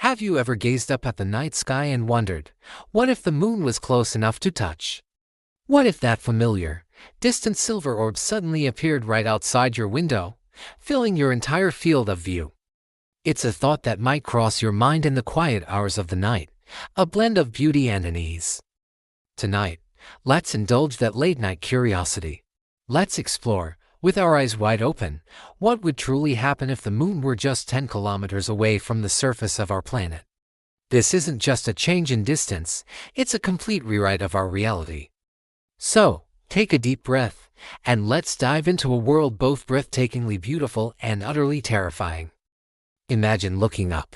Have you ever gazed up at the night sky and wondered, what if the moon was close enough to touch? What if that familiar, distant silver orb suddenly appeared right outside your window, filling your entire field of view? It's a thought that might cross your mind in the quiet hours of the night, a blend of beauty and unease. Tonight, let's indulge that late-night curiosity. Let's explore, with our eyes wide open, what would truly happen if the moon were just 10 kilometers away from the surface of our planet. This isn't just a change in distance, it's a complete rewrite of our reality. So, take a deep breath, and let's dive into a world both breathtakingly beautiful and utterly terrifying. Imagine looking up.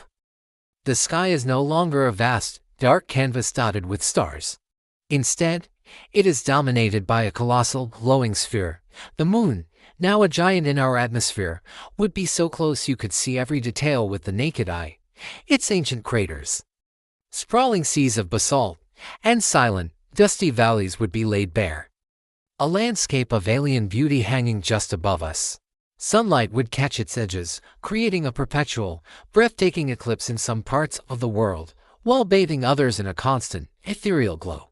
The sky is no longer a vast, dark canvas dotted with stars. Instead, it is dominated by a colossal, glowing sphere. The moon, now a giant in our atmosphere, would be so close you could see every detail with the naked eye. Its ancient craters, sprawling seas of basalt, and silent, dusty valleys would be laid bare. A landscape of alien beauty hanging just above us. Sunlight would catch its edges, creating a perpetual, breathtaking eclipse in some parts of the world, while bathing others in a constant, ethereal glow.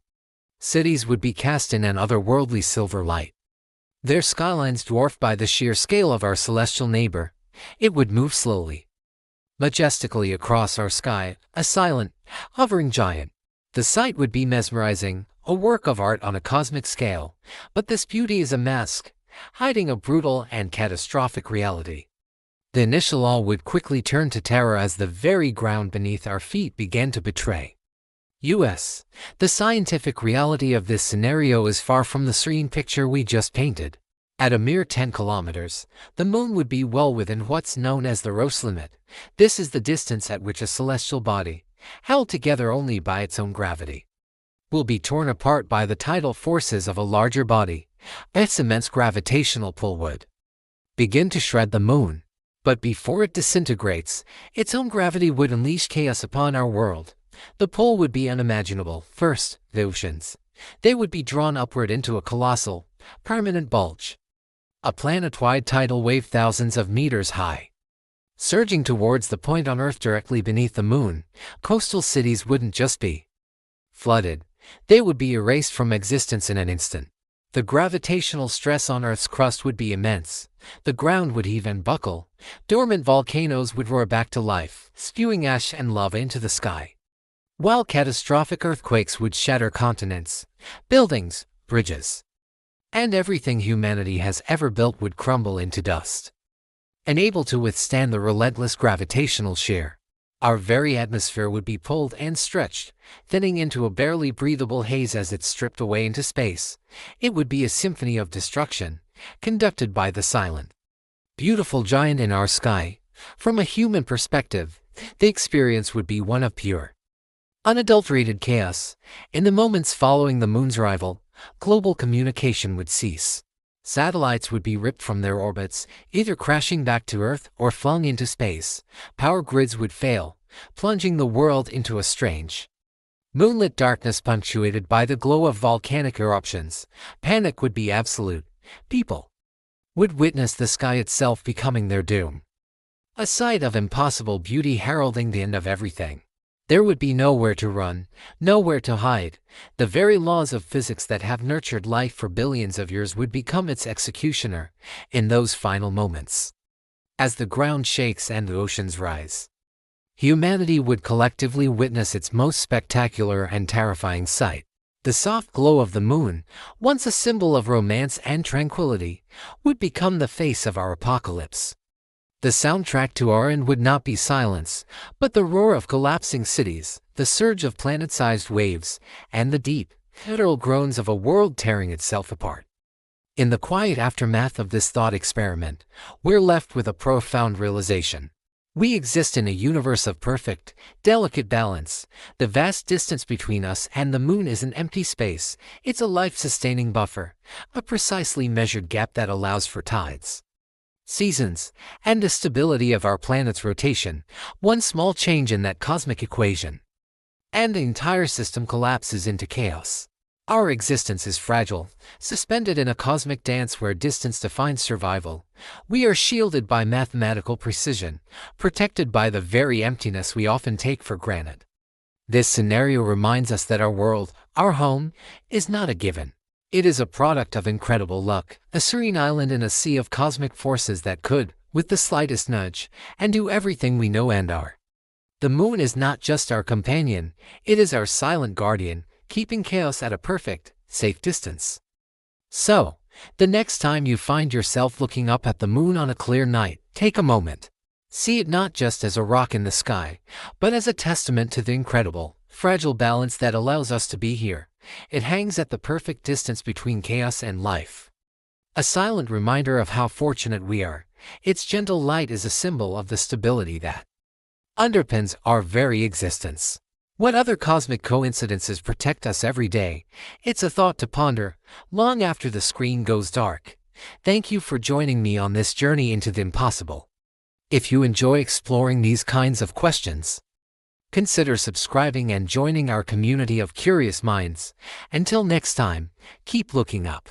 Cities would be cast in an otherworldly silver light, their skylines dwarfed by the sheer scale of our celestial neighbor. It would move slowly, majestically across our sky, a silent, hovering giant. The sight would be mesmerizing, a work of art on a cosmic scale, but this beauty is a mask, hiding a brutal and catastrophic reality. The initial awe would quickly turn to terror as the very ground beneath our feet began to betray us. The scientific reality of this scenario is far from the serene picture we just painted. At a mere 10 kilometers, the moon would be well within what's known as the Roche limit. This is the distance at which a celestial body, held together only by its own gravity, will be torn apart by the tidal forces of a larger body. Its immense gravitational pull would begin to shred the moon. But before it disintegrates, its own gravity would unleash chaos upon our world. The pull would be unimaginable. First, the oceans. They would be drawn upward into a colossal, permanent bulge. A planet-wide tidal wave thousands of meters high. Surging towards the point on Earth directly beneath the moon, coastal cities wouldn't just be flooded, they would be erased from existence in an instant. The gravitational stress on Earth's crust would be immense. The ground would heave and buckle. Dormant volcanoes would roar back to life, spewing ash and lava into the sky, while catastrophic earthquakes would shatter continents, buildings, bridges, and everything humanity has ever built would crumble into dust. Unable to withstand the relentless gravitational shear, our very atmosphere would be pulled and stretched, thinning into a barely breathable haze as it stripped away into space. It would be a symphony of destruction, conducted by the silent, beautiful giant in our sky. From a human perspective, the experience would be one of pure, unadulterated chaos. In the moments following the moon's arrival, global communication would cease. Satellites would be ripped from their orbits, either crashing back to Earth or flung into space. Power grids would fail, plunging the world into a strange, moonlit darkness punctuated by the glow of volcanic eruptions. Panic would be absolute. People would witness the sky itself becoming their doom. A sight of impossible beauty heralding the end of everything. There would be nowhere to run, nowhere to hide. The very laws of physics that have nurtured life for billions of years would become its executioner in those final moments. As the ground shakes and the oceans rise, humanity would collectively witness its most spectacular and terrifying sight. The soft glow of the moon, once a symbol of romance and tranquility, would become the face of our apocalypse. The soundtrack to our end would not be silence, but the roar of collapsing cities, the surge of planet-sized waves, and the deep, guttural groans of a world tearing itself apart. In the quiet aftermath of this thought experiment, we're left with a profound realization. We exist in a universe of perfect, delicate balance. The vast distance between us and the moon is an empty space. It's a life-sustaining buffer, a precisely measured gap that allows for tides, seasons, and the stability of our planet's rotation. One small change in that cosmic equation, and the entire system collapses into chaos. Our existence is fragile, suspended in a cosmic dance where distance defines survival. We are shielded by mathematical precision, protected by the very emptiness we often take for granted. This scenario reminds us that our world, our home, is not a given. It is a product of incredible luck, a serene island in a sea of cosmic forces that could, with the slightest nudge, undo everything we know and are. The moon is not just our companion, it is our silent guardian, keeping chaos at a perfect, safe distance. So, the next time you find yourself looking up at the moon on a clear night, take a moment. See it not just as a rock in the sky, but as a testament to the incredible, fragile balance that allows us to be here. It hangs at the perfect distance between chaos and life. A silent reminder of how fortunate we are. Its gentle light is a symbol of the stability that underpins our very existence. What other cosmic coincidences protect us every day? It's a thought to ponder, long after the screen goes dark. Thank you for joining me on this journey into the impossible. If you enjoy exploring these kinds of questions, consider subscribing and joining our community of curious minds. Until next time, keep looking up.